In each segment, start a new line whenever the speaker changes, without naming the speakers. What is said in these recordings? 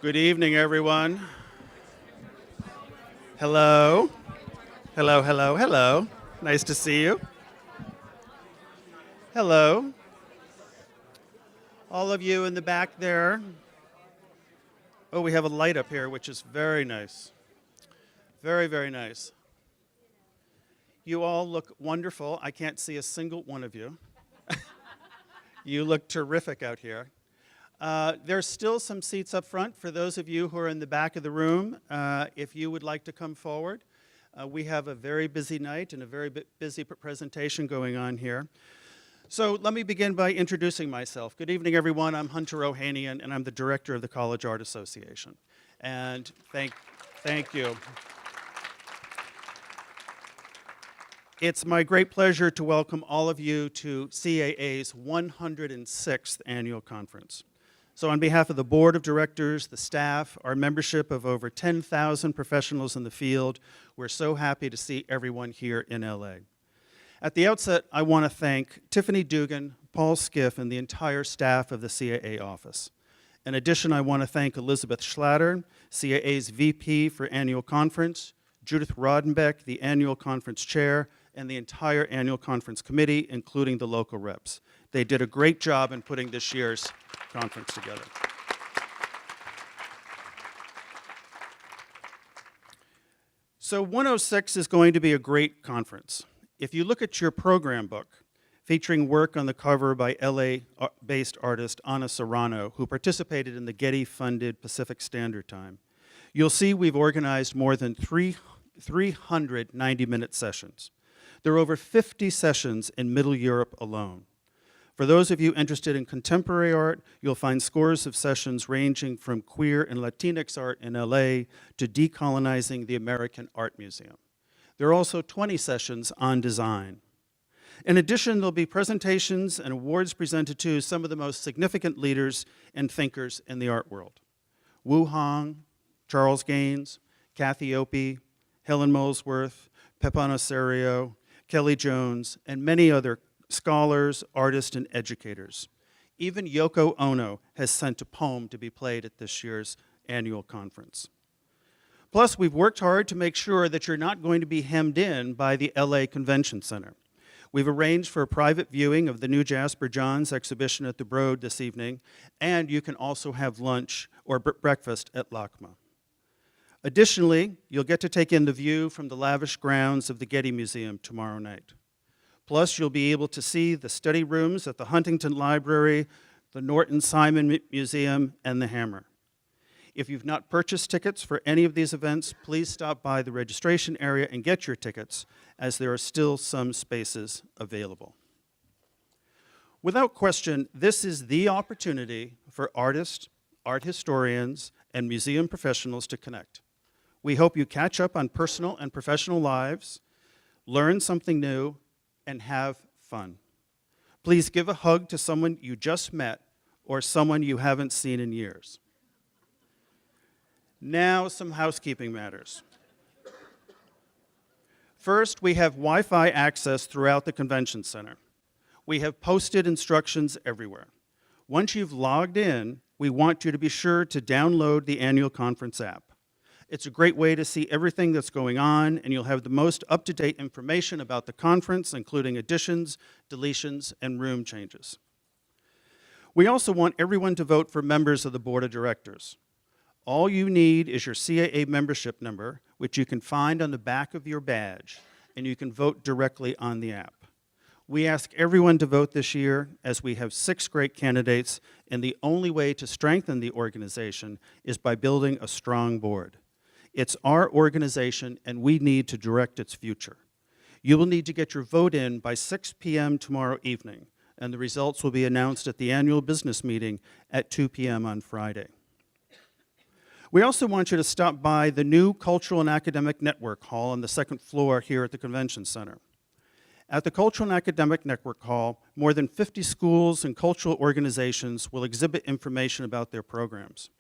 Good evening, everyone. Hello. Hello, hello, hello. Nice to see you. Hello. All of you in the back there. Oh, we have a light up here, which is very nice. Very, very nice. You all look wonderful. I can't see a single one of you. You look terrific out here. There's still some seats up front for those of you who are in the back of the room. If you would like to come forward, we have a very busy night and a very busy presentation going on here. So let me begin by introducing myself. Good evening, everyone. I'm Hunter Ohanian, and I'm the director of the College Art Association. And thank you. It's my great pleasure to welcome all of you to CAA's 106th annual conference. So on behalf of the board of directors, the staff, our membership of over 10,000 professionals in the field, we're so happy to see everyone here in LA. At the outset, I want to thank Tiffany Dugan, Paul Skiff, and the entire staff of the CAA office. In addition, I want to thank Elizabeth Schlatter, CAA's VP for Annual Conference, Judith Rodenbeck, the Annual Conference Chair, and the entire Annual Conference Committee, including the local reps. They did a great job in putting this year's conference together. So 106 is going to be a great conference. If you look at your program book, featuring work on the cover by LA-based artist Ana Serrano, who participated in the Getty-funded Pacific Standard Time, you'll see we've organized more than 300 90-minute sessions. There are over 50 sessions in Middle Europe alone. For those of you interested in contemporary art, you'll find scores of sessions ranging from queer and Latinx art in LA to decolonizing the American Art Museum. There are also 20 sessions on design. In addition, there'll be presentations and awards presented to some of the most significant leaders and thinkers in the art world. Wu Hong, Charles Gaines, Kathy Opie, Helen Molesworth, Pepin Osorio, Kelly Jones, and many other scholars, artists, and educators. Even Yoko Ono has sent a poem to be played at this year's annual conference. Plus, we've worked hard to make sure that you're not going to be hemmed in by the LA Convention Center. We've arranged for a private viewing of the new Jasper Johns exhibition at the Broad this evening, and you can also have lunch or breakfast at LACMA. Additionally, you'll get to take in the view from the lavish grounds of the Getty Museum tomorrow night. Plus, you'll be able to see the study rooms at the Huntington Library, the Norton Simon Museum, and the Hammer. If you've not purchased tickets for any of these events, please stop by the registration area and get your tickets, as there are still some spaces available. Without question, this is the opportunity for artists, art historians, and museum professionals to connect. We hope you catch up on personal and professional lives, learn something new, and have fun. Please give a hug to someone you just met or someone you haven't seen in years. Now, some housekeeping matters. First, we have Wi-Fi access throughout the convention center. We have posted instructions everywhere. Once you've logged in, we want you to be sure to download the annual conference app. It's a great way to see everything that's going on, and you'll have the most up-to-date information about the conference, including additions, deletions, and room changes. We also want everyone to vote for members of the board of directors. All you need is your CAA membership number, which you can find on the back of your badge, and you can vote directly on the app. We ask everyone to vote this year, as we have 6 great candidates, and the only way to strengthen the organization is by building a strong board. It's our organization, and we need to direct its future. You will need to get your vote in by 6 p.m. tomorrow evening, and the results will be announced at the annual business meeting at 2 p.m. on Friday. We also want you to stop by the new Cultural and Academic Network Hall on the 2nd floor here at the Convention Center. At the Cultural and Academic Network Hall, more than 50 schools and cultural organizations will exhibit information about their programs.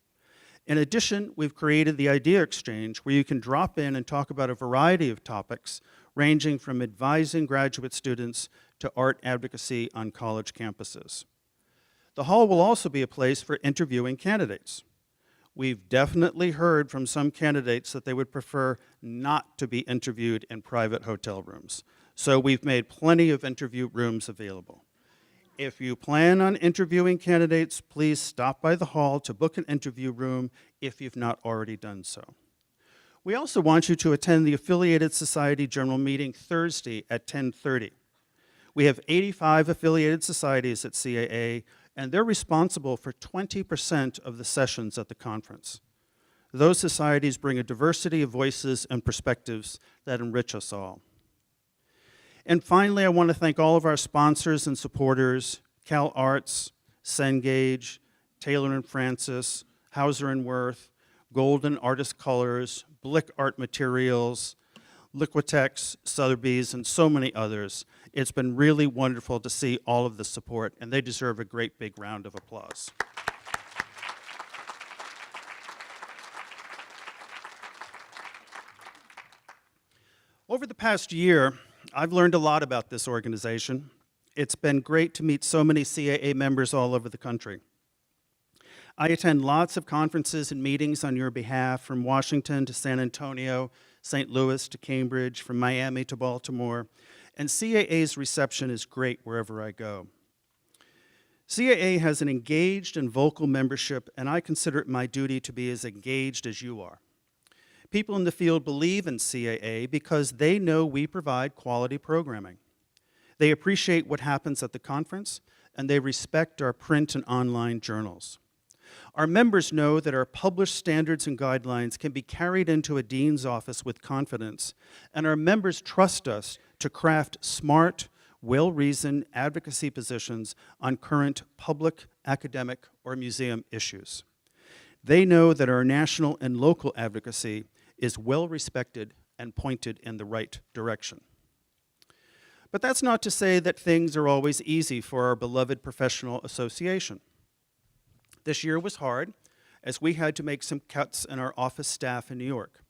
In addition, we've created the Idea Exchange, where you can drop in and talk about a variety of topics, ranging from advising graduate students to art advocacy on college campuses. The hall will also be a place for interviewing candidates. We've definitely heard from some candidates that they would prefer not to be interviewed in private hotel rooms. So we've made plenty of interview rooms available. If you plan on interviewing candidates, please stop by the hall to book an interview room if you've not already done so. We also want you to attend the Affiliated Society General Meeting Thursday at 10:30. We have 85 affiliated societies at CAA, and they're responsible for 20% of the sessions at the conference. Those societies bring a diversity of voices and perspectives that enrich us all. And finally, I want to thank all of our sponsors and supporters, Cal Arts, Cengage, Taylor & Francis, Hauser & Wirth, Golden Artist Colors, Blick Art Materials, Liquitex, Sotheby's, and so many others. It's been really wonderful to see all of the support, and they deserve a great big round of applause. Over the past year, I've learned a lot about this organization. It's been great to meet so many CAA members all over the country. I attend lots of conferences and meetings on your behalf, from Washington to San Antonio, St. Louis to Cambridge, from Miami to Baltimore, and CAA's reception is great wherever I go. CAA has an engaged and vocal membership, and I consider it my duty to be as engaged as you are. People in the field believe in CAA because they know we provide quality programming. They appreciate what happens at the conference, and they respect our print and online journals. Our members know that our published standards and guidelines can be carried into a dean's office with confidence, and our members trust us to craft smart, well-reasoned advocacy positions on current public, academic, or museum issues. They know that our national and local advocacy is well-respected and pointed in the right direction. But that's not to say that things are always easy for our beloved professional association. This year was hard, as we had to make some cuts in our office staff in New York.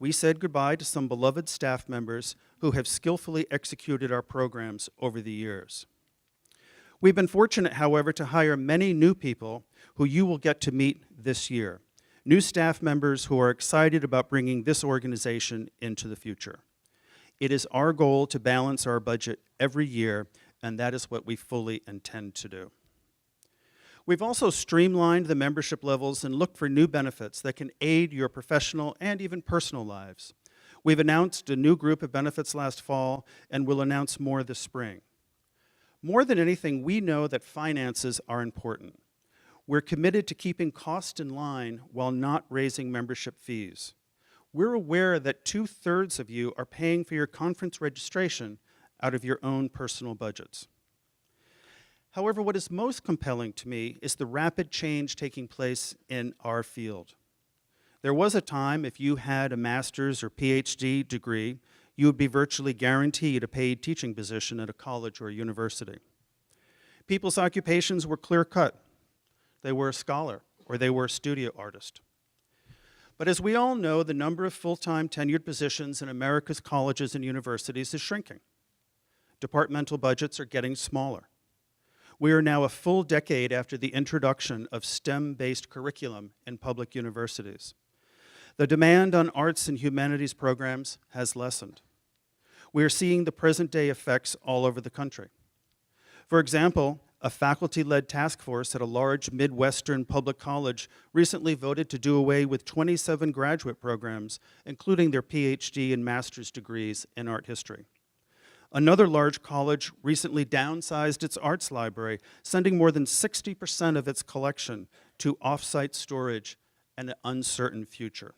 We said goodbye to some beloved staff members who have skillfully executed our programs over the years. We've been fortunate, however, to hire many new people who you will get to meet this year. New staff members who are excited about bringing this organization into the future. It is our goal to balance our budget every year, and that is what we fully intend to do. We've also streamlined the membership levels and looked for new benefits that can aid your professional and even personal lives. We've announced a new group of benefits last fall, and we'll announce more this spring. More than anything, we know that finances are important. We're committed to keeping costs in line while not raising membership fees. We're aware that 2/3 of you are paying for your conference registration out of your own personal budgets. However, what is most compelling to me is the rapid change taking place in our field. There was a time, if you had a master's or PhD degree, you would be virtually guaranteed a paid teaching position at a college or a university. People's occupations were clear-cut. They were a scholar, or they were a studio artist. But as we all know, the number of full-time tenured positions in America's colleges and universities is shrinking. Departmental budgets are getting smaller. We are now a full decade after the introduction of STEM-based curriculum in public universities. The demand on arts and humanities programs has lessened. We are seeing the present-day effects all over the country. For example, a faculty-led task force at a large Midwestern public college recently voted to do away with 27 graduate programs, including their PhD and master's degrees in art history. Another large college recently downsized its arts library, sending more than 60% of its collection to off-site storage and an uncertain future.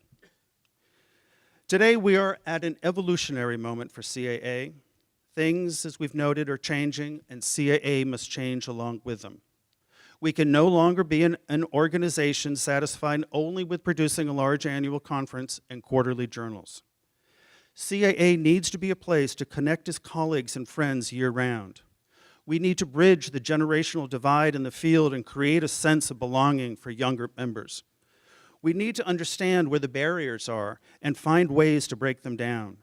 Today, we are at an evolutionary moment for CAA. Things, as we've noted, are changing, and CAA must change along with them. We can no longer be an organization satisfied only with producing a large annual conference and quarterly journals. CAA needs to be a place to connect its colleagues and friends year-round. We need to bridge the generational divide in the field and create a sense of belonging for younger members. We need to understand where the barriers are and find ways to break them down.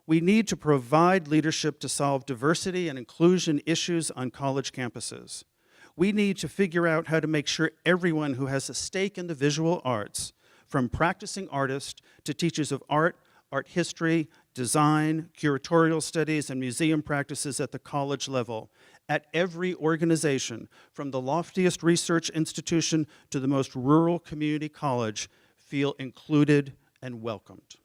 We need to provide leadership to solve diversity and inclusion issues on college campuses. We need to figure out how to make sure everyone who has a stake in the visual arts, from practicing artists to teachers of art, art history, design, curatorial studies, and museum practices at the college level, at every organization, from the loftiest research institution to the most rural community college, feel included and welcomed.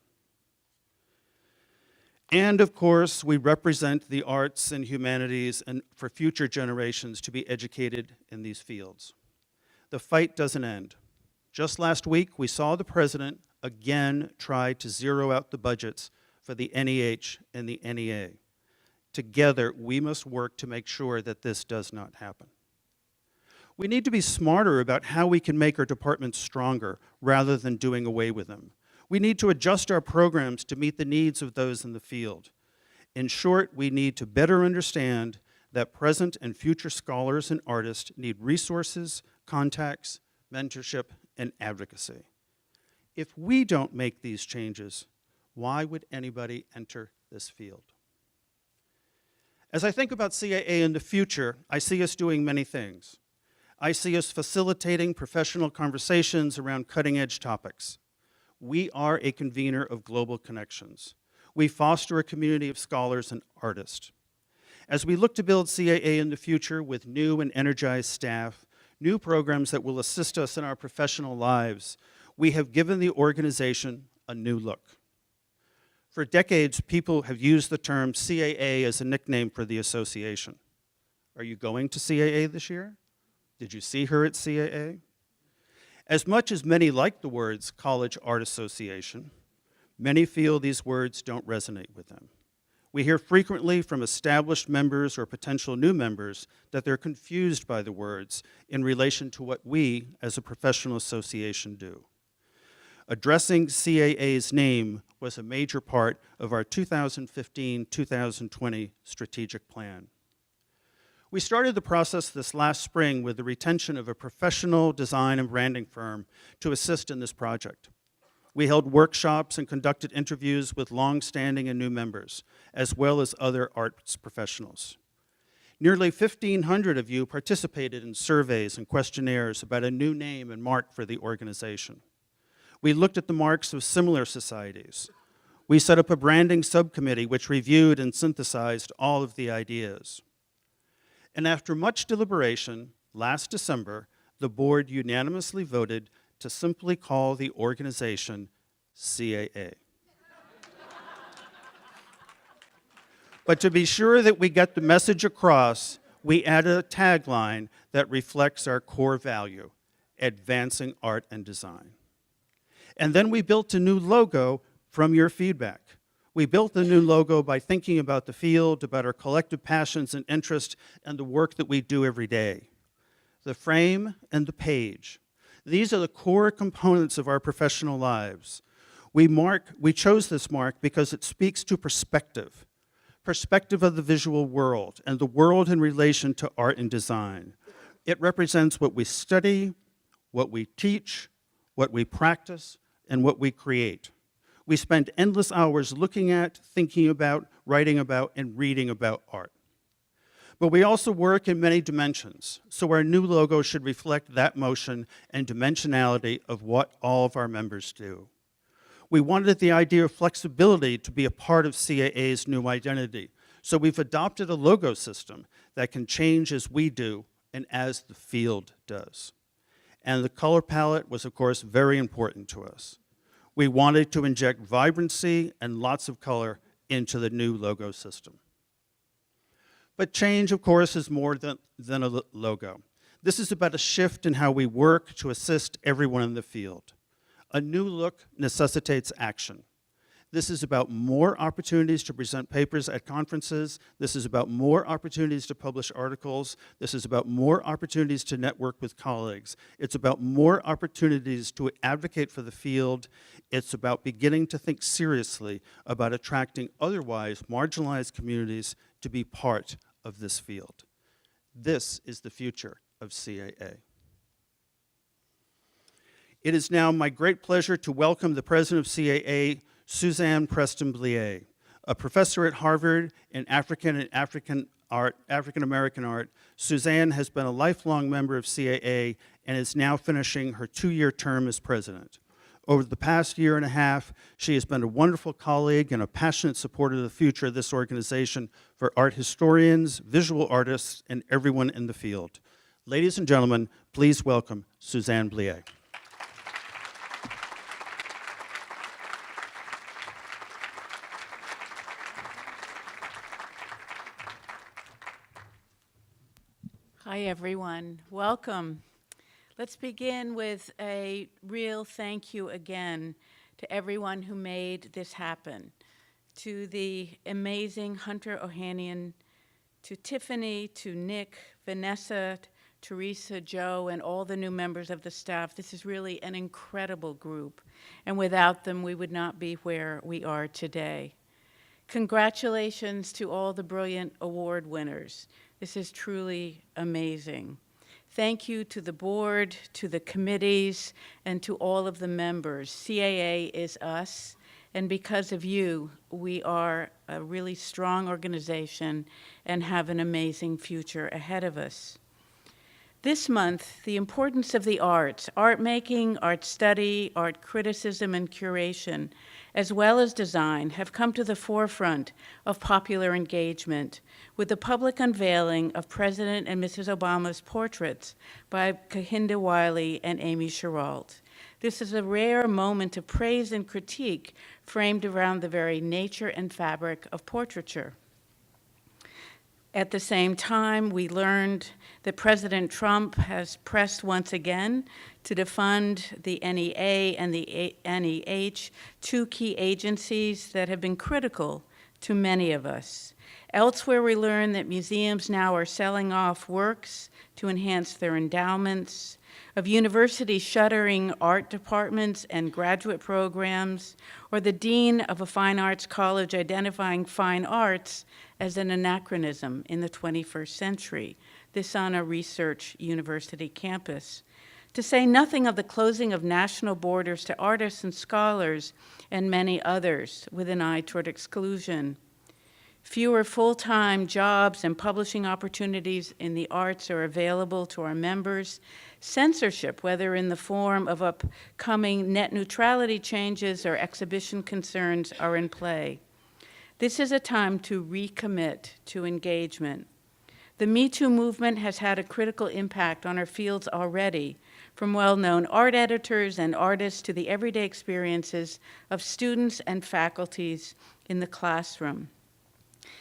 And of course, we represent the arts and humanities and for future generations to be educated in these fields. The fight doesn't end. Just last week, we saw the president again try to zero out the budgets for the NEH and the NEA. Together, we must work to make sure that this does not happen. We need to be smarter about how we can make our departments stronger rather than doing away with them. We need to adjust our programs to meet the needs of those in the field. In short, we need to better understand that present and future scholars and artists need resources, contacts, mentorship, and advocacy. If we don't make these changes, why would anybody enter this field? As I think about CAA in the future, I see us doing many things. I see us facilitating professional conversations around cutting-edge topics. We are a convener of global connections. We foster a community of scholars and artists. As we look to build CAA in the future with new and energized staff, new programs that will assist us in our professional lives, we have given the organization a new look. For decades, people have used the term CAA as a nickname for the association. Are you going to CAA this year? Did you see her at CAA? As much as many like the words College Art Association, many feel these words don't resonate with them. We hear frequently from established members or potential new members that they're confused by the words in relation to what we, as a professional association, do. Addressing CAA's name was a major part of our 2015-2020 strategic plan. We started the process this last spring with the retention of a professional design and branding firm to assist in this project. We held workshops and conducted interviews with long-standing and new members, as well as other arts professionals. Nearly 1,500 of you participated in surveys and questionnaires about a new name and mark for the organization. We looked at the marks of similar societies. We set up a branding subcommittee which reviewed and synthesized all of the ideas. And after much deliberation, last December, the board unanimously voted to simply call the organization CAA. But to be sure that we get the message across, we added a tagline that reflects our core value, advancing art and design. And then we built a new logo from your feedback. We built the new logo by thinking about the field, about our collective passions and interests, and the work that we do every day. The frame and the page. These are the core components of our professional lives. We chose this mark because it speaks to perspective of the visual world and the world in relation to art and design. It represents what we study, what we teach, what we practice, and what we create. We spend endless hours looking at, thinking about, writing about, and reading about art. But we also work in many dimensions, so our new logo should reflect that motion and dimensionality of what all of our members do. We wanted the idea of flexibility to be a part of CAA's new identity, so we've adopted a logo system that can change as we do and as the field does. And the color palette was, of course, very important to us. We wanted to inject vibrancy and lots of color into the new logo system. But change, of course, is more than a logo. This is about a shift in how we work to assist everyone in the field. A new look necessitates action. This is about more opportunities to present papers at conferences. This is about more opportunities to publish articles. This is about more opportunities to network with colleagues. It's about more opportunities to advocate for the field. It's about beginning to think seriously about attracting otherwise marginalized communities to be part of this field. This is the future of CAA. It is now my great pleasure to welcome the president of CAA, Suzanne Preston-Blier, a professor at Harvard in African and African art, African American art, Suzanne has been a lifelong member of CAA and is now finishing her 2-year term as president. Over the past year and a half, she has been a wonderful colleague and a passionate supporter of the future of this organization for art historians, visual artists, and everyone in the field. Ladies and gentlemen, please welcome Suzanne Blier.
Hi, everyone. Welcome. Let's begin with a real thank you again to everyone who made this happen. To the amazing Hunter Ohanian, to Tiffany, to Nick, Vanessa, Teresa, Joe, and all the new members of the staff. This is really an incredible group, and without them, we would not be where we are today. Congratulations to all the brilliant award winners. This is truly amazing. Thank you to the board, to the committees, and to all of the members. CAA is us, and because of you, we are a really strong organization and have an amazing future ahead of us. This month, the importance of the arts, art making, art study, art criticism, and curation, as well as design, have come to the forefront of popular engagement with the public unveiling of President and Mrs. Obama's portraits by Kehinde Wiley and Amy Sherald. This is a rare moment of praise and critique framed around the very nature and fabric of portraiture. At the same time, we learned that President Trump has pressed once again to defund the NEA and the NEH, two key agencies that have been critical to many of us. Elsewhere, we learned that museums now are selling off works to enhance their endowments, of universities shuttering art departments and graduate programs, or the dean of a fine arts college identifying fine arts as an anachronism in the 21st century, this on a research university campus. To say nothing of the closing of national borders to artists and scholars and many others with an eye toward exclusion. Fewer full-time jobs and publishing opportunities in the arts are available to our members. Censorship, whether in the form of upcoming net neutrality changes or exhibition concerns, are in play. This is a time to recommit to engagement. The Me Too movement has had a critical impact on our fields already, from well-known art editors and artists to the everyday experiences of students and faculties in the classroom.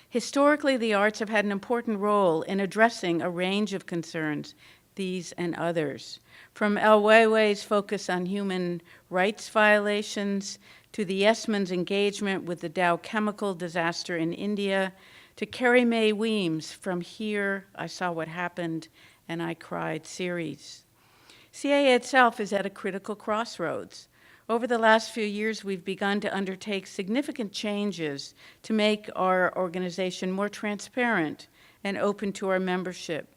Historically, the arts have had an important role in addressing a range of concerns, these and others. From Ai Weiwei's focus on human rights violations, to the Yesman's engagement with the Dow chemical disaster in India, to Carrie Mae Weems' From Here, I Saw What Happened, and I Cried series. CAA itself is at a critical crossroads. Over the last few years, we've begun to undertake significant changes to make our organization more transparent and open to our membership.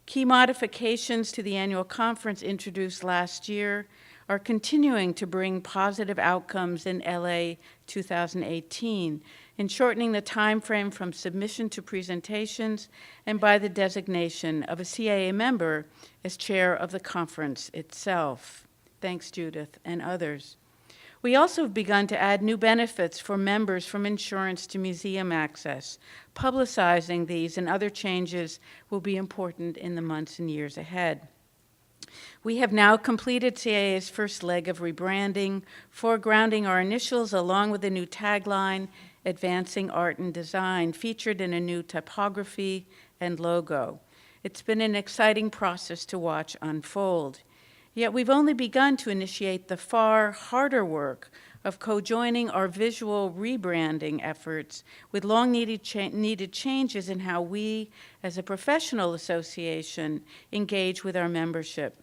Key modifications to the annual conference introduced last year are continuing to bring positive outcomes in LA 2018, in shortening the time frame from submission to presentations and by the designation of a CAA member as chair of the conference itself. Thanks, Judith, and others. We also have begun to add new benefits for members, from insurance to museum access. Publicizing these and other changes will be important in the months and years ahead. We have now completed CAA's first leg of rebranding, foregrounding our initials along with a new tagline, Advancing Art and Design, featured in a new typography and logo. It's been an exciting process to watch unfold. Yet we've only begun to initiate the far harder work of co-joining our visual rebranding efforts with long-needed changes in how we, as a professional association, engage with our membership.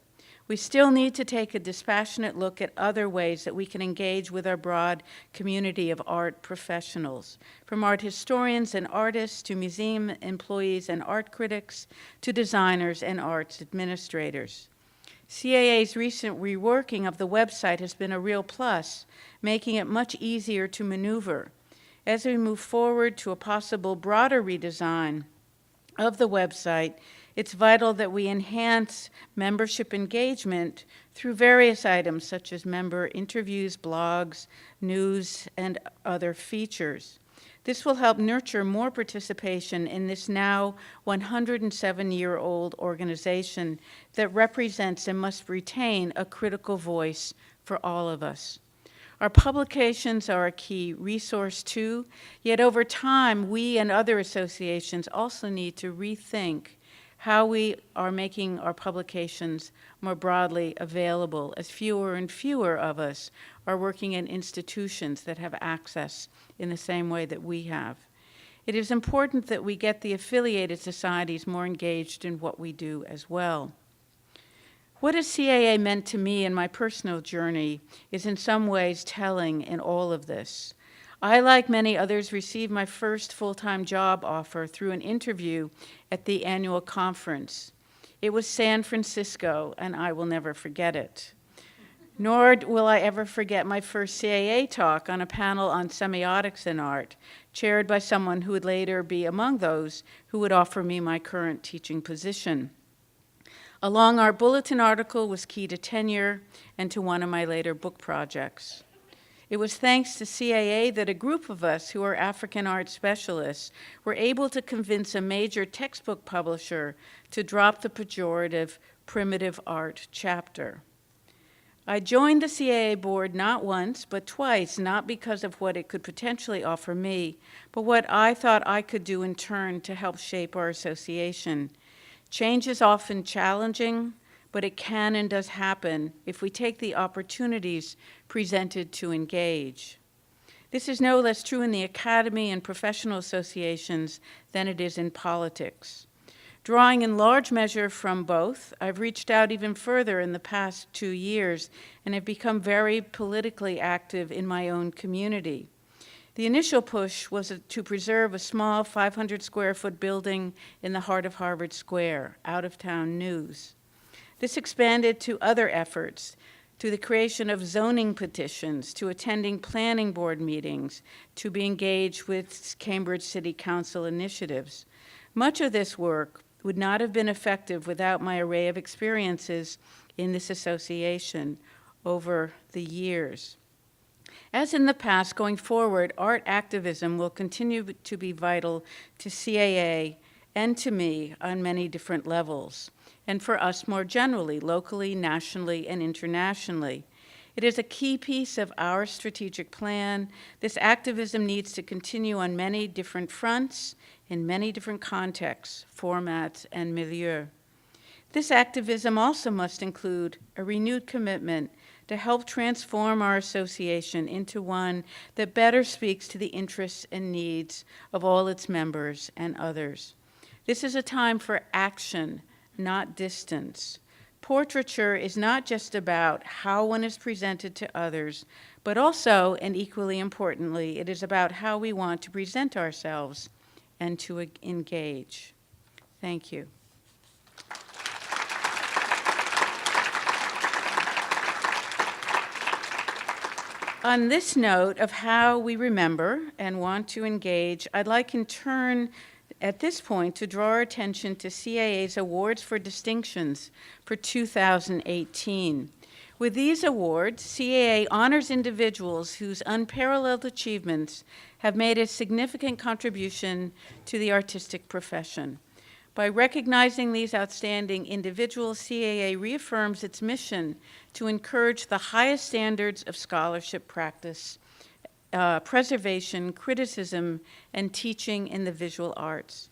We still need to take a dispassionate look at other ways that we can engage with our broad community of art professionals, from art historians and artists to museum employees and art critics to designers and arts administrators. CAA's recent reworking of the website has been a real plus, making it much easier to maneuver. As we move forward to a possible broader redesign of the website, it's vital that we enhance membership engagement through various items such as member interviews, blogs, news, and other features. This will help nurture more participation in this now 107-year-old organization that represents and must retain a critical voice for all of us. Our publications are a key resource too, yet over time, we and other associations also need to rethink how we are making our publications more broadly available, as fewer and fewer of us are working in institutions that have access in the same way that we have. It is important that we get the affiliated societies more engaged in what we do as well. What has CAA meant to me in my personal journey is in some ways telling in all of this. I, like many others, received my first full-time job offer through an interview at the annual conference. It was San Francisco, and I will never forget it. Nor will I ever forget my first CAA talk on a panel on semiotics in art, chaired by someone who would later be among those who would offer me my current teaching position. A long art bulletin article was key to tenure and to one of my later book projects. It was thanks to CAA that a group of us who are African art specialists were able to convince a major textbook publisher to drop the pejorative primitive art chapter. I joined the CAA board not once, but twice, not because of what it could potentially offer me, but what I thought I could do in turn to help shape our association. Change is often challenging, but it can and does happen if we take the opportunities presented to engage. This is no less true in the academy and professional associations than it is in politics. Drawing in large measure from both, I've reached out even further in the past 2 years and have become very politically active in my own community. The initial push was to preserve a small 500 square foot building in the heart of Harvard Square, out-of-town news. This expanded to other efforts, to the creation of zoning petitions, to attending planning board meetings, to be engaged with Cambridge City Council initiatives. Much of this work would not have been effective without my array of experiences in this association over the years. As in the past, going forward, art activism will continue to be vital to CAA and to me on many different levels, and for us more generally, locally, nationally, and internationally. It is a key piece of our strategic plan. This activism needs to continue on many different fronts, in many different contexts, formats, and milieu. This activism also must include a renewed commitment to help transform our association into one that better speaks to the interests and needs of all its members and others. This is a time for action, not distance. Portraiture is not just about how one is presented to others, but also, and equally importantly, it is about how we want to present ourselves and to engage. Thank you. On this note of how we remember and want to engage, I'd like in turn at this point to draw our attention to CAA's Awards for Distinctions for 2018. With these awards, CAA honors individuals whose unparalleled achievements have made a significant contribution to the artistic profession. By recognizing these outstanding individuals, CAA reaffirms its mission to encourage the highest standards of scholarship practice, preservation, criticism, and teaching in the visual arts.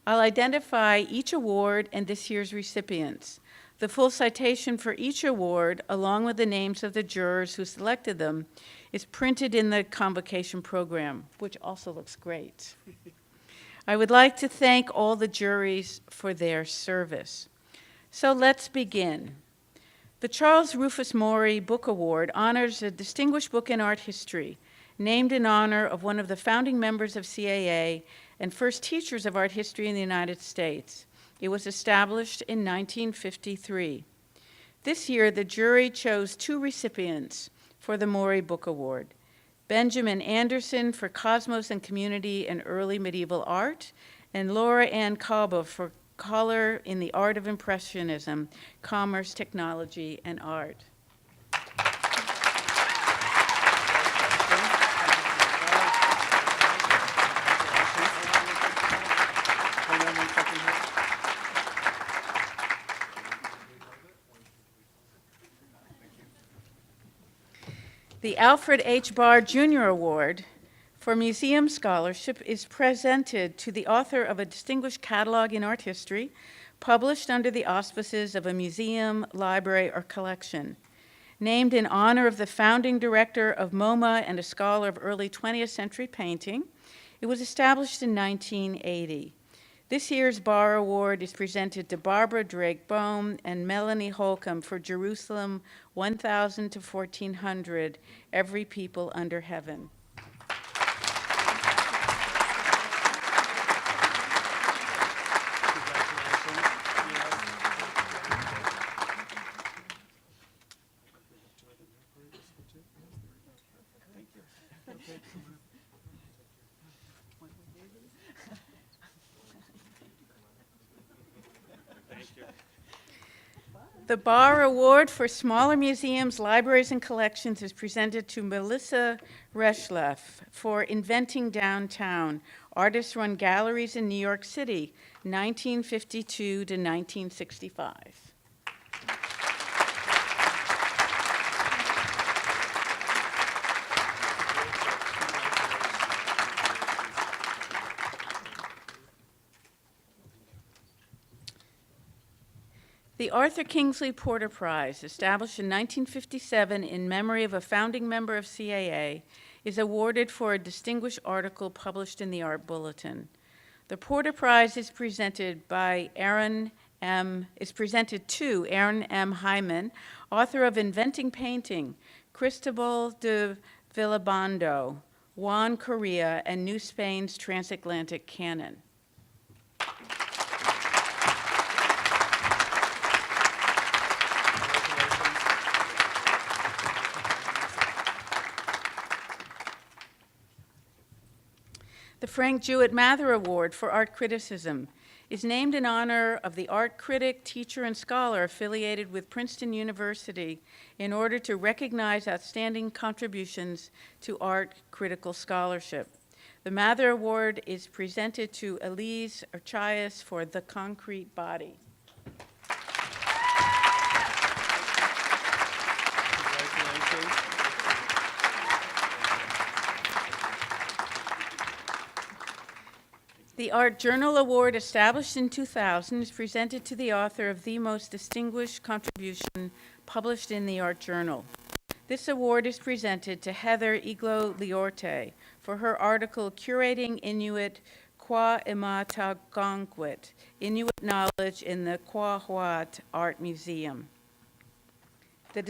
I'll identify each award and this year's recipients. The full citation for each award, along with the names of the jurors who selected them, is printed in the convocation program, which also looks great. I would like to thank all the juries for their service. So let's begin. The Charles Rufus Maury Book Award honors a distinguished book in art history, named in honor of one of the founding members of CAA and first teachers of art history in the United States. It was established in 1953. This year, the jury chose 2 recipients for the Maury Book Award: Benjamin Anderson for Cosmos and Community in Early Medieval Art, and Laura Ann Kalba for color in the art of Impressionism, commerce, technology, and art. The Alfred H. Barr Jr. Award for Museum Scholarship is presented to the author of a distinguished catalog in art history, published under the auspices of a museum, library, or collection. Named in honor of the founding director of MoMA and a scholar of early 20th century painting, it was established in 1980. This year's Barr Award is presented to Barbara Drake Bohm and Melanie Holcomb for Jerusalem 1000 to 1400, Every People Under Heaven. The Barr Award for Smaller Museums, Libraries, and Collections is presented to Melissa Reshleff for Inventing Downtown, Artist-Run Galleries in New York City, 1952 to 1965. The Arthur Kingsley Porter Prize, established in 1957 in memory of a founding member of CAA, is awarded for a distinguished article published in the Art Bulletin. The Porter Prize is presented to Aaron M. Hyman, author of Inventing Painting, Cristobal de Villabando, Juan Correa, and New Spain's Transatlantic Canon. The Frank Jewett Mather Award for Art Criticism is named in honor of the art critic, teacher, and scholar affiliated with Princeton University in order to recognize outstanding contributions to art critical scholarship. The Mather Award is presented to Elise Archias for The Concrete Body. The Art Journal Award, established in 2000, is presented to the author of the most distinguished contribution published in the Art Journal. This award is presented to Heather Iglo-Liorte for her article Curating Inuit Kwa Imatagonquit, Inuit Knowledge in the Kwahuat Art Museum. The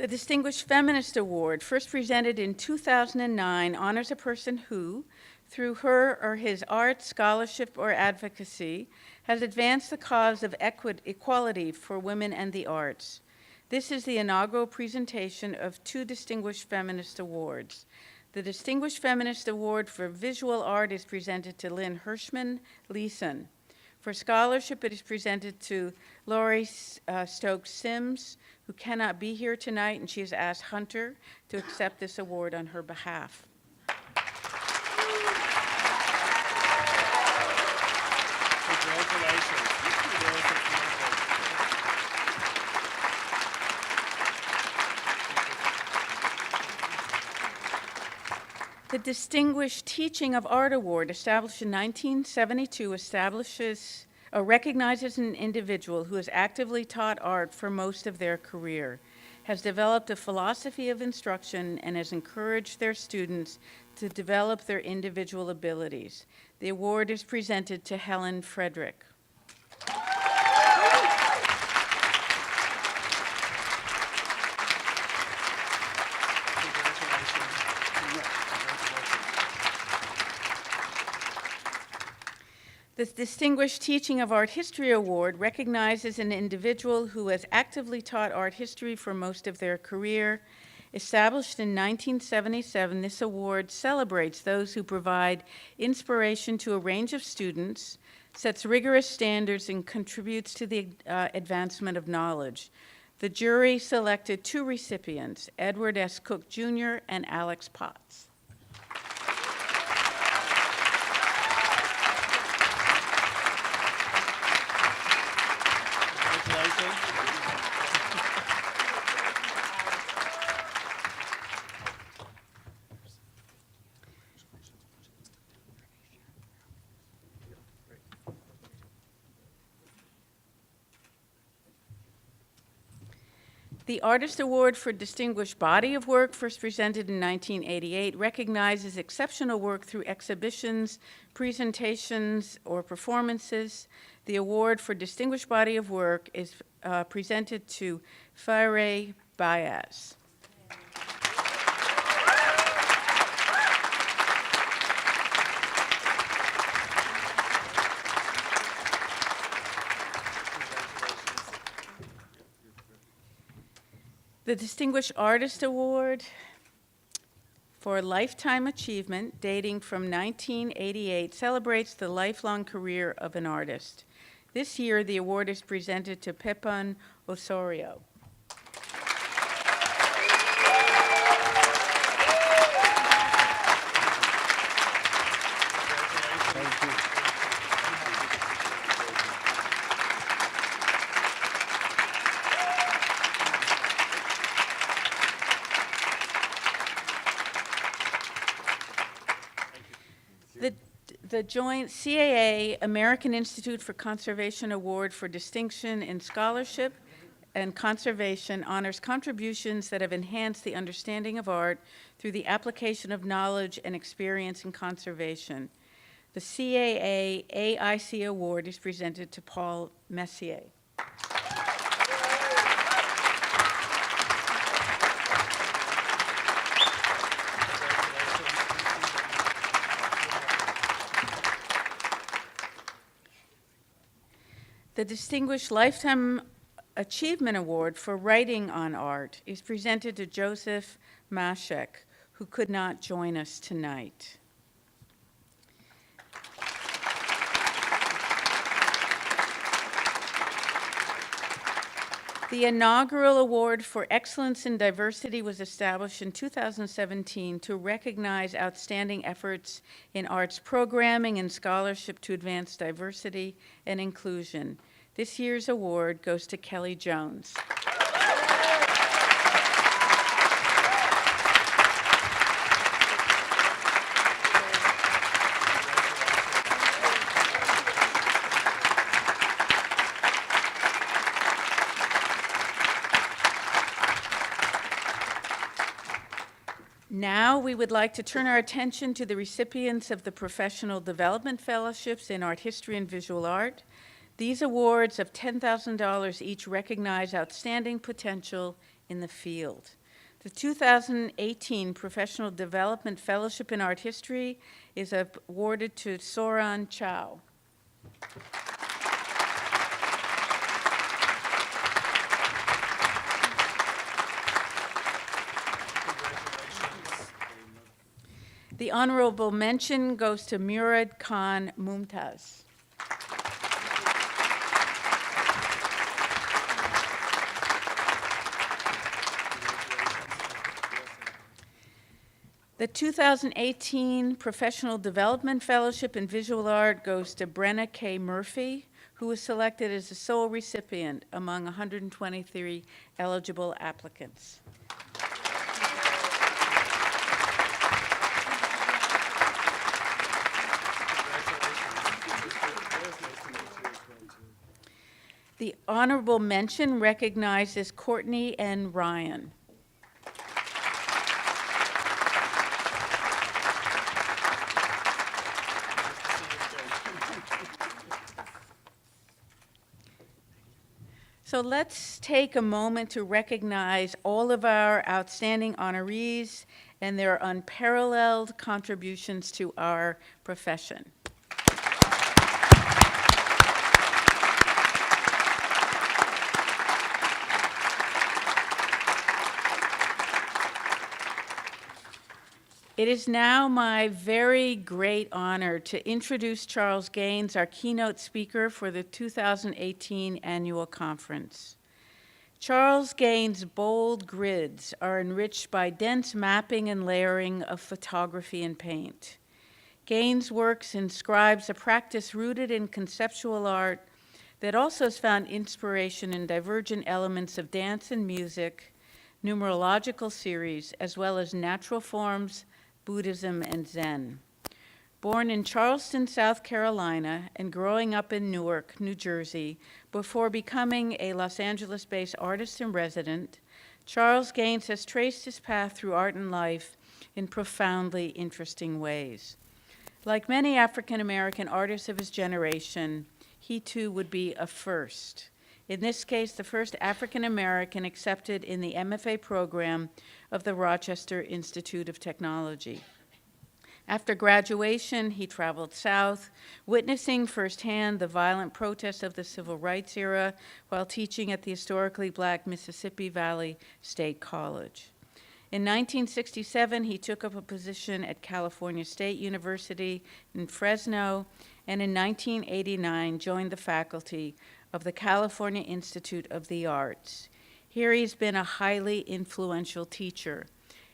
Distinguished Feminist Award, first presented in 2009, honors a person who, through her or his art, scholarship, or advocacy, has advanced the cause of equality for women and the arts. This is the inaugural presentation of two Distinguished Feminist Awards. The Distinguished Feminist Award for Visual Art is presented to Lynn Hirschman Leeson. For scholarship, it is presented to Laurie Stokes Sims, who cannot be here tonight, and she has asked Hunter to accept this award on her behalf.
Congratulations.
The Distinguished Teaching of Art Award, established in 1972, recognizes an individual who has actively taught art for most of their career, has developed a philosophy of instruction, and has encouraged their students to develop their individual abilities. The award is presented to Helen Frederick. The Distinguished Teaching of Art History Award recognizes an individual who has actively taught art history for most of their career. Established in 1977, this award celebrates those who provide inspiration to a range of students, sets rigorous standards, and contributes to the advancement of knowledge. The jury selected two recipients, Edward S. Cook Jr. and Alex Potts. The Artist Award for Distinguished Body of Work, first presented in 1988, recognizes exceptional work through exhibitions, presentations, or performances. The award for Distinguished Body of Work is presented to Faye Baez. The Distinguished Artist Award for Lifetime Achievement, dating from 1988, celebrates the lifelong career of an artist. This year, the award is presented to Pepin Osorio. The joint CAA American Institute for Conservation Award for Distinction in Scholarship and Conservation honors contributions that have enhanced the understanding of art through the application of knowledge and experience in conservation. The CAA AIC Award is presented to Paul Messier. The Distinguished Lifetime Achievement Award for Writing on Art is presented to Joseph Mashek, who could not join us tonight. The inaugural Award for Excellence in Diversity was established in 2017 to recognize outstanding efforts in arts programming and scholarship to advance diversity and inclusion. This year's award goes to Kelly Jones. Now, we would like to turn our attention to the recipients of the Professional Development Fellowships in Art History and Visual Art. These awards of $10,000 each recognize outstanding potential in the field. The 2018 Professional Development Fellowship in Art History is awarded to Soran Chow. The honorable mention goes to Murad Khan Mumtaz. The 2018 Professional Development Fellowship in Visual Art goes to Brenna K. Murphy, who was selected as the sole recipient among 123 eligible applicants. The honorable mention recognizes Courtney N. Ryan. So let's take a moment to recognize all of our outstanding honorees and their unparalleled contributions to our profession. It is now my very great honor to introduce Charles Gaines, our keynote speaker for the 2018 Annual Conference. Charles Gaines' bold grids are enriched by dense mapping and layering of photography and paint. Gaines' works inscribes a practice rooted in conceptual art that also has found inspiration in divergent elements of dance and music, numerological series, as well as natural forms, Buddhism, and Zen. Born in Charleston, South Carolina, and growing up in Newark, New Jersey, before becoming a Los Angeles-based artist in residence, Charles Gaines has traced his path through art and life in profoundly interesting ways. Like many African-American artists of his generation, he too would be a first. In this case, the first African-American accepted in the MFA program of the Rochester Institute of Technology. After graduation, he traveled south, witnessing firsthand the violent protests of the civil rights era while teaching at the historically black Mississippi Valley State College. In 1967, he took up a position at California State University in Fresno, and in 1989 joined the faculty of the California Institute of the Arts. Here he's been a highly influential teacher.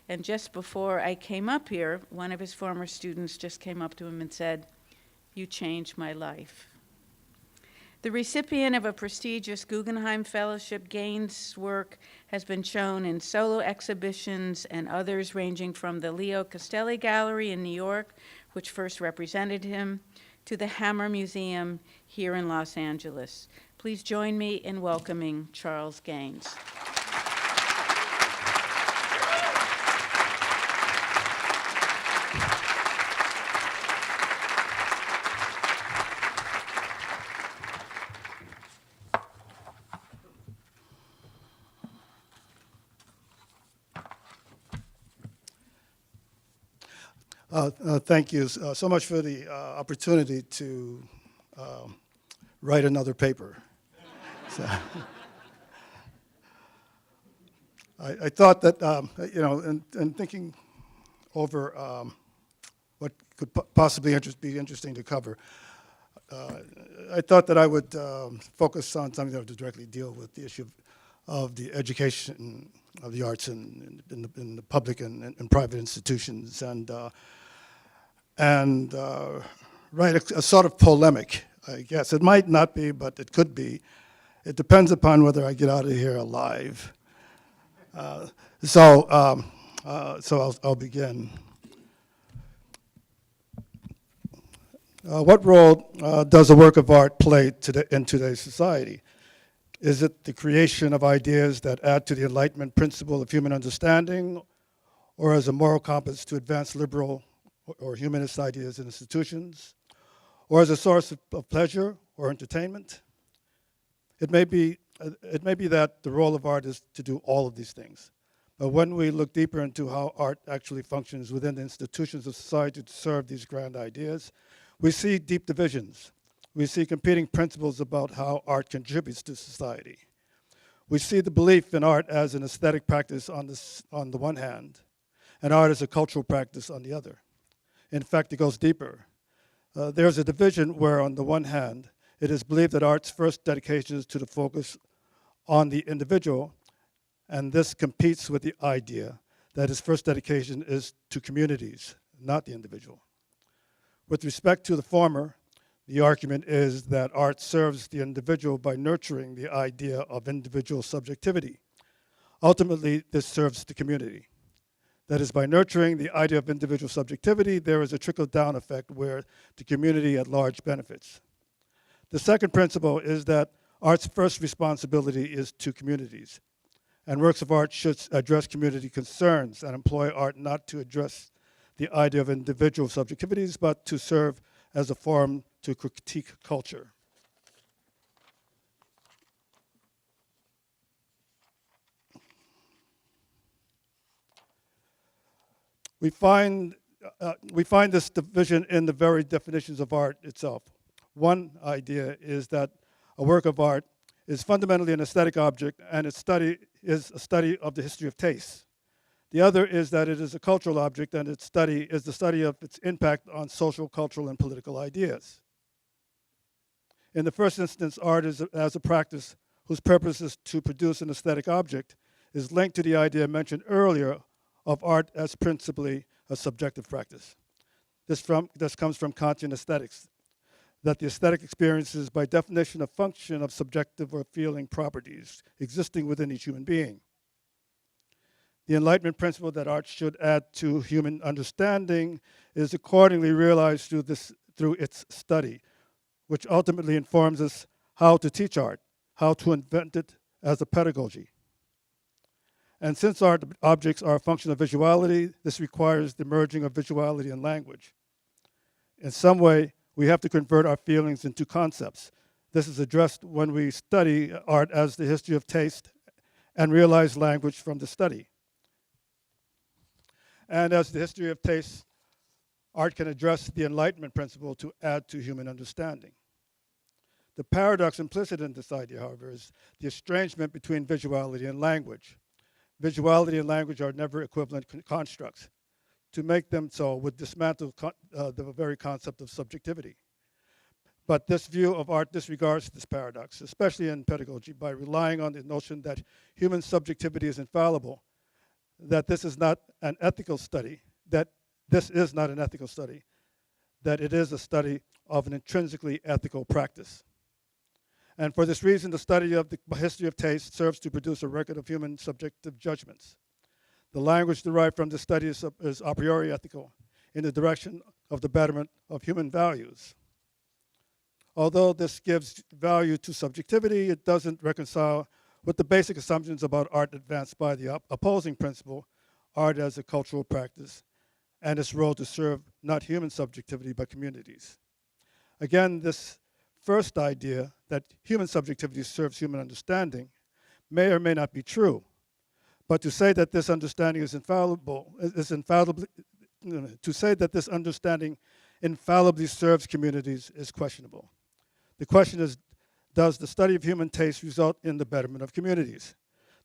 And just before I came up here, one of his former students just came up to him and said, "You changed my life." The recipient of a prestigious Guggenheim Fellowship, Gaines' work has been shown in solo exhibitions and others ranging from the Leo Castelli Gallery in New York, which first represented him, to the Hammer Museum here in Los Angeles. Please join me in welcoming Charles Gaines.
Thank you so much for the opportunity to write another paper. So, I thought that, in thinking over what could possibly be interesting to cover, I thought that I would focus on something that would directly deal with the issue of the education of the arts in the public and private institutions, and write a sort of polemic, I guess. It might not be, but it could be. It depends upon whether I get out of here alive. So I'll begin. What role does a work of art play in today's society? Is it the creation of ideas that add to the Enlightenment principle of human understanding, or as a moral compass to advance liberal or humanist ideas and institutions, or as a source of pleasure or entertainment? It may be that the role of art is to do all of these things. But when we look deeper into how art actually functions within the institutions of society to serve these grand ideas, we see deep divisions. We see competing principles about how art contributes to society. We see the belief in art as an aesthetic practice on the one hand, and art as a cultural practice on the other. In fact, it goes deeper. There's a division where, on the one hand, it is believed that art's first dedication is to the focus on the individual, and this competes with the idea that its first dedication is to communities, not the individual. With respect to the former, the argument is that art serves the individual by nurturing the idea of individual subjectivity. Ultimately, this serves the community. That is, by nurturing the idea of individual subjectivity, there is a trickle-down effect where the community at large benefits. The second principle is that art's first responsibility is to communities, and works of art should address community concerns and employ art not to address the idea of individual subjectivities, but to serve as a forum to critique culture. We find this division in the very definitions of art itself. One idea is that a work of art is fundamentally an aesthetic object, and its study is a study of the history of taste. The other is that it is a cultural object, and its study is the study of its impact on social, cultural, and political ideas. In the first instance, art as a practice whose purpose is to produce an aesthetic object is linked to the idea mentioned earlier of art as principally a subjective practice. This comes from Kantian aesthetics, that the aesthetic experience is by definition a function of subjective or feeling properties existing within each human being. The Enlightenment principle that art should add to human understanding is accordingly realized through its study, which ultimately informs us how to teach art, how to invent it as a pedagogy. And since art objects are a function of visuality, this requires the merging of visuality and language. In some way, we have to convert our feelings into concepts. This is addressed when we study art as the history of taste and realize language from the study. And as the history of taste, art can address the Enlightenment principle to add to human understanding. The paradox implicit in this idea, however, is the estrangement between visuality and language. Visuality and language are never equivalent constructs. To make them so would dismantle the very concept of subjectivity. But this view of art disregards this paradox, especially in pedagogy, by relying on the notion that human subjectivity is infallible, that this is not an ethical study, that it is a study of an intrinsically ethical practice. And for this reason, the study of the history of taste serves to produce a record of human subjective judgments. The language derived from this study is a priori ethical in the direction of the betterment of human values. Although this gives value to subjectivity, it doesn't reconcile with the basic assumptions about art advanced by the opposing principle, art as a cultural practice, and its role to serve not human subjectivity but communities. Again, this first idea that human subjectivity serves human understanding may or may not be true, but to say that this understanding infallibly serves communities is questionable. The question is, does the study of human taste result in the betterment of communities?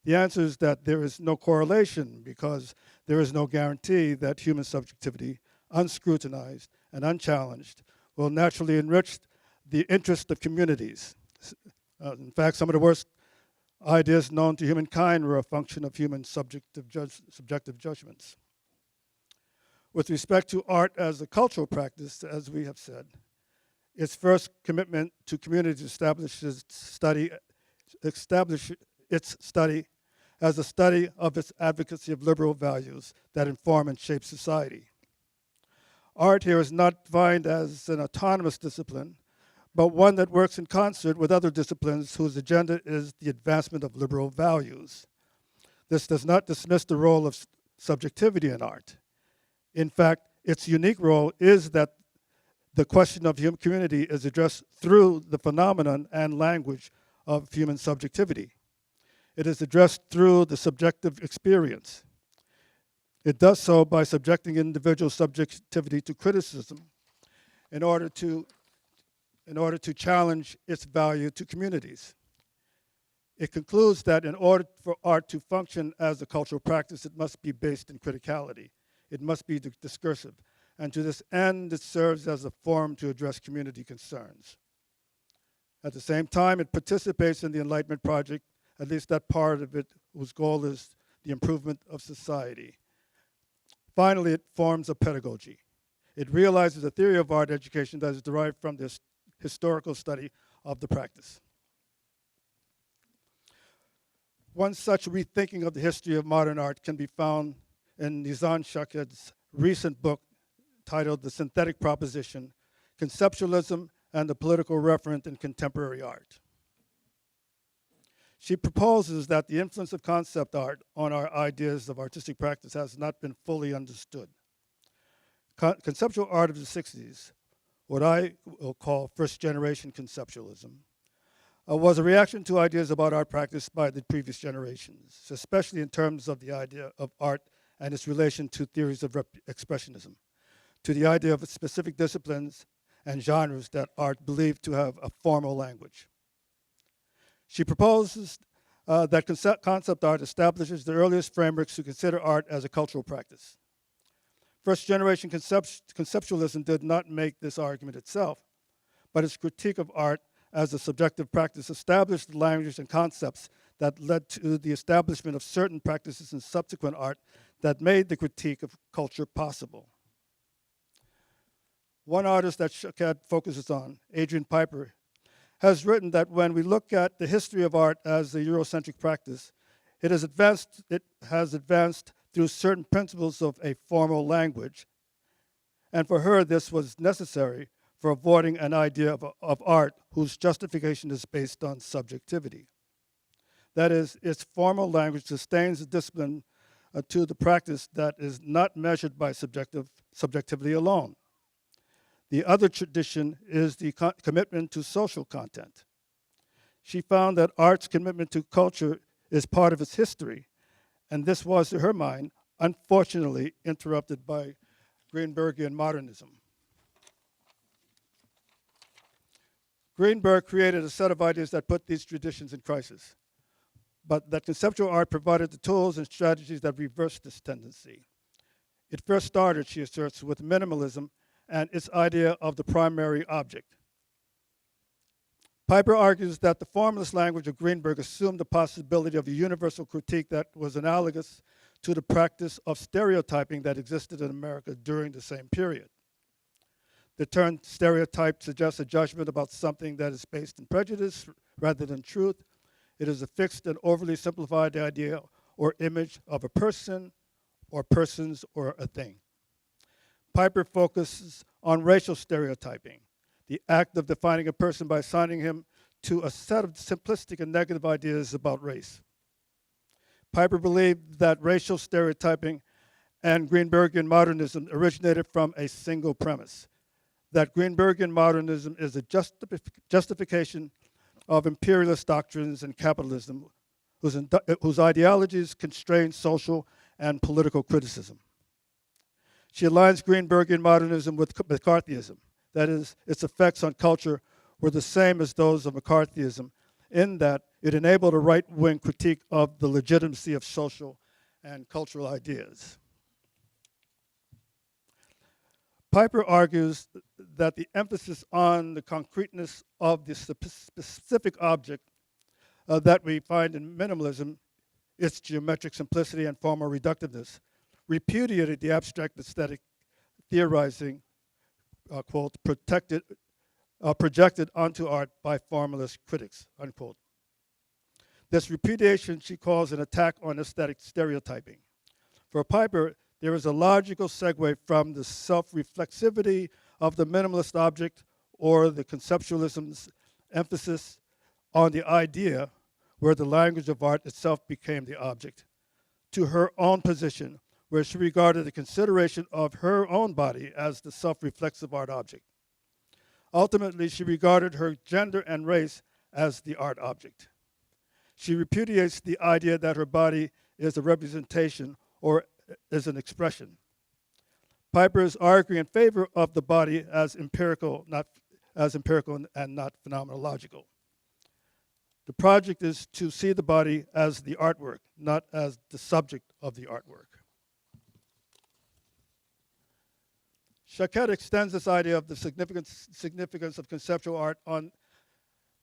The answer is that there is no correlation because there is no guarantee that human subjectivity, unscrutinized and unchallenged, will naturally enrich the interest of communities. In fact, some of the worst ideas known to humankind were a function of human subjective judgments. With respect to art as a cultural practice, as we have said, its first commitment to communities establishes its study as a study of its advocacy of liberal values that inform and shape society. Art here is not defined as an autonomous discipline, but one that works in concert with other disciplines whose agenda is the advancement of liberal values. This does not dismiss the role of subjectivity in art. In fact, its unique role is that the question of human community is addressed through the phenomenon and language of human subjectivity. It is addressed through the subjective experience. It does so by subjecting individual subjectivity to criticism in order to challenge its value to communities. It concludes that in order for art to function as a cultural practice, it must be based in criticality. It must be discursive. And to this end, it serves as a forum to address community concerns. At the same time, it participates in the Enlightenment project, at least that part of it whose goal is the improvement of society. Finally, it forms a pedagogy. It realizes a theory of art education that is derived from this historical study of the practice. One such rethinking of the history of modern art can be found in Nizam Shakir's recent book titled The Synthetic Proposition, Conceptualism and the Political Referent in Contemporary Art. She proposes that the influence of concept art on our ideas of artistic practice has not been fully understood. Conceptual art of the 60s, what I will call first-generation conceptualism, was a reaction to ideas about art practice by the previous generations, especially in terms of the idea of art and its relation to theories of expressionism, to the idea of specific disciplines and genres that art believed to have a formal language. She proposes that concept art establishes the earliest frameworks to consider art as a cultural practice. First-generation conceptualism did not make this argument itself, but its critique of art as a subjective practice established the language and concepts that led to the establishment of certain practices in subsequent art that made the critique of culture possible. One artist that Shaked focuses on, Adrian Piper, has written that when we look at the history of art as a Eurocentric practice, it has advanced through certain principles of a formal language. And for her, this was necessary for avoiding an idea of art whose justification is based on subjectivity. That is, its formal language sustains the discipline to the practice that is not measured by subjectivity alone. The other tradition is the commitment to social content. She found that art's commitment to culture is part of its history, and this was, to her mind, unfortunately interrupted by Greenbergian modernism. Greenberg created a set of ideas that put these traditions in crisis, but that conceptual art provided the tools and strategies that reversed this tendency. It first started, she asserts, with minimalism and its idea of the primary object. Piper argues that the formalist language of Greenberg assumed the possibility of a universal critique that was analogous to the practice of stereotyping that existed in America during the same period. The term stereotype suggests a judgment about something that is based in prejudice rather than truth. It is a fixed and overly simplified idea or image of a person or persons or a thing. Piper focuses on racial stereotyping, the act of defining a person by assigning him to a set of simplistic and negative ideas about race. Piper believed that racial stereotyping and Greenbergian modernism originated from a single premise, that Greenbergian modernism is a justification of imperialist doctrines and capitalism whose ideologies constrain social and political criticism. She aligns Greenbergian modernism with McCarthyism. That is, its effects on culture were the same as those of McCarthyism in that it enabled a right-wing critique of the legitimacy of social and cultural ideas. Piper argues that the emphasis on the concreteness of the specific object that we find in minimalism, its geometric simplicity and formal reductiveness, repudiated the abstract aesthetic theorizing, quote, projected onto art by formalist critics, unquote. This repudiation she calls an attack on aesthetic stereotyping. For Piper, there is a logical segue from the self-reflexivity of the minimalist object or the conceptualism's emphasis on the idea, where the language of art itself became the object, to her own position, where she regarded the consideration of her own body as the self-reflexive art object. Ultimately, she regarded her gender and race as the art object. She repudiates the idea that her body is a representation or is an expression. Piper is arguing in favor of the body as empirical and not phenomenological. The project is to see the body as the artwork, not as the subject of the artwork. Shaked extends this idea of the significance of conceptual art on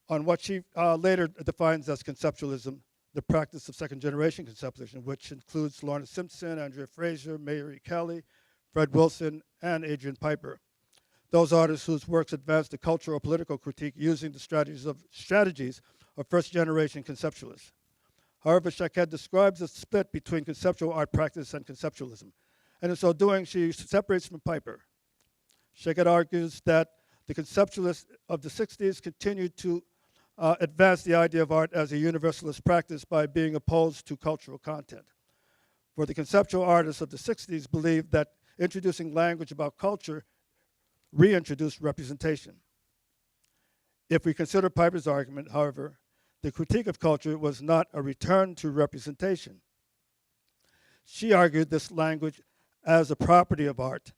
what she later defines as conceptualism, the practice of second-generation conceptualism, which includes Lawrence Simpson, Andrea Fraser, Mary Kelly, Fred Wilson, and Adrian Piper. Those artists whose works advance the cultural or political critique using the strategies of first-generation conceptualists. However, Shaked describes a split between conceptual art practice and conceptualism, and in so doing, she separates from Piper. Shaked argues that the conceptualists of the 60s continued to advance the idea of art as a universalist practice by being opposed to cultural content. For the conceptual artists of the 60s believed that introducing language about culture reintroduced representation. If we consider Piper's argument, however, the critique of culture was not a return to representation. She argued this language as a property of art.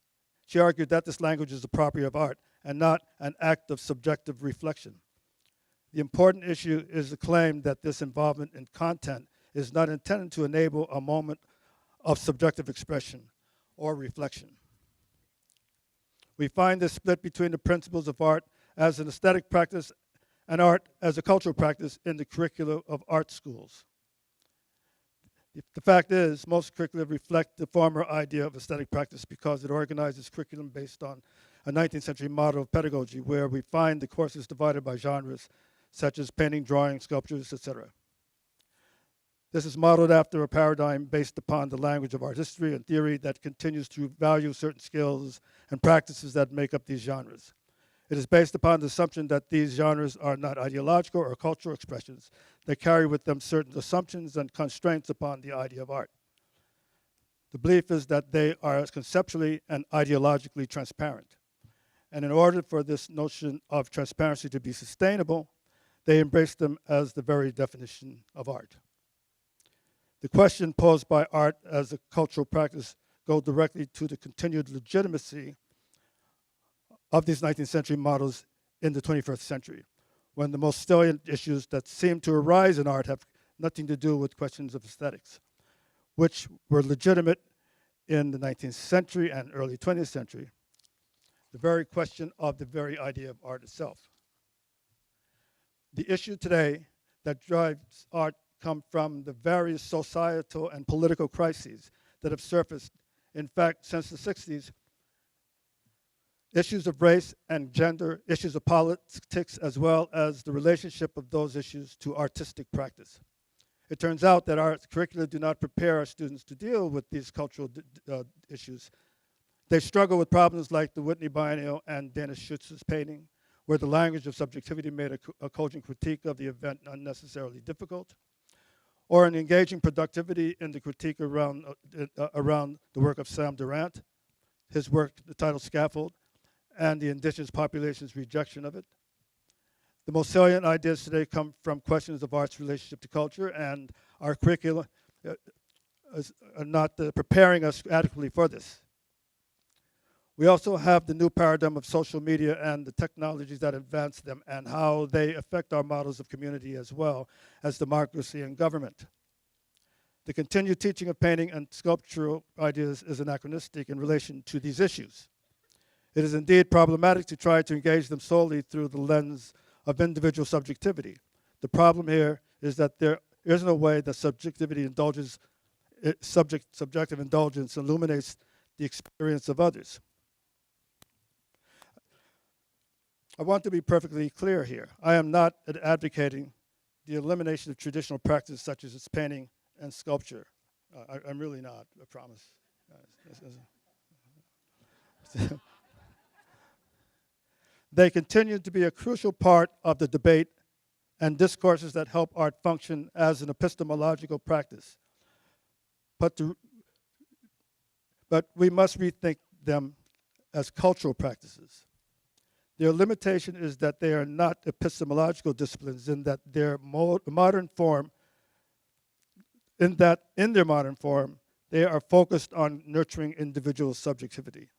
She argued that this language is a property of art and not an act of subjective reflection. The important issue is the claim that this involvement in content is not intended to enable a moment of subjective expression or reflection. We find this split between the principles of art as an aesthetic practice and art as a cultural practice in the curricula of art schools. The fact is, most curricula reflect the former idea of aesthetic practice because it organizes curriculum based on a 19th century model of pedagogy where we find the courses divided by genres such as painting, drawing, sculptures, etc. This is modeled after a paradigm based upon the language of art history and theory that continues to value certain skills and practices that make up these genres. It is based upon the assumption that these genres are not ideological or cultural expressions. They carry with them certain assumptions and constraints upon the idea of art. The belief is that they are conceptually and ideologically transparent. And in order for this notion of transparency to be sustainable, they embrace them as the very definition of art. The question posed by art as a cultural practice goes directly to the continued legitimacy of these 19th century models in the 21st century, when the most salient issues that seem to arise in art have nothing to do with questions of aesthetics, which were legitimate in the 19th century and early 20th century. The very question of the very idea of art itself. The issue today that drives art come from the various societal and political crises that have surfaced. In fact, since the 60s, issues of race and gender, issues of politics, as well as the relationship of those issues to artistic practice. It turns out that our curricula do not prepare our students to deal with these cultural issues. They struggle with problems like the Whitney Biennial and Dana Schutz's painting, where the language of subjectivity made a cogent critique of the event unnecessarily difficult, or an engaging productivity in the critique around the work of Sam Durant, his work, the title Scaffold, and the indigenous population's rejection of it. The most salient ideas today come from questions of art's relationship to culture, and our curricula are not preparing us adequately for this. We also have the new paradigm of social media and the technologies that advance them and how they affect our models of community as well as democracy and government. The continued teaching of painting and sculptural ideas is anachronistic in relation to these issues. It is indeed problematic to try to engage them solely through the lens of individual subjectivity. The problem here is that there is no way that subjective indulgence illuminates the experience of others. I want to be perfectly clear here. I am not advocating the elimination of traditional practice such as painting and sculpture. I'm really not, I promise. They continue to be a crucial part of the debate and discourses that help art function as an epistemological practice. But we must rethink them as cultural practices. Their limitation is that they are not epistemological disciplines in that their modern form, in their modern form, they are focused on nurturing individual subjectivity.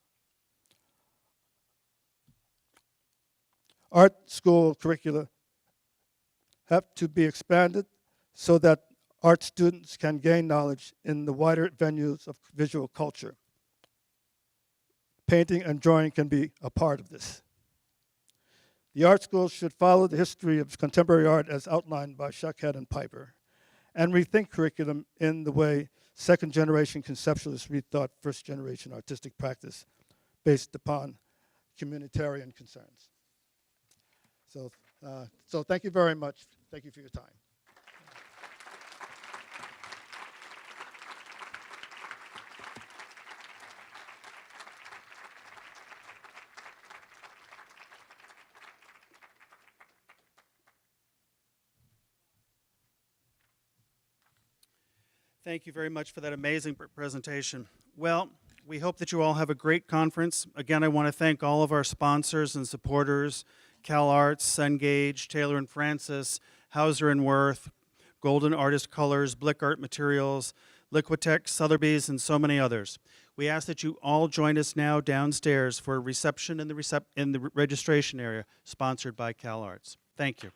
Art school curricula have to be expanded so that art students can gain knowledge in the wider venues of visual culture. Painting and drawing can be a part of this. The art schools should follow the history of contemporary art as outlined by Shackhead and Piper, and rethink curriculum in the way second-generation conceptualists rethought first-generation artistic practice based upon communitarian concerns. So thank you very much. Thank you for your time.
Thank you very much for that amazing presentation. Well, we hope that you all have a great conference. Again, I want to thank all of our sponsors and supporters, CalArts, Cengage, Taylor & Francis, Hauser & Wirth, Golden Artist Colors, Blick Art Materials, Liquitex, Sotheby's, and so many others. We ask that you all join us now downstairs for a reception in the registration area sponsored by CalArts. Thank you.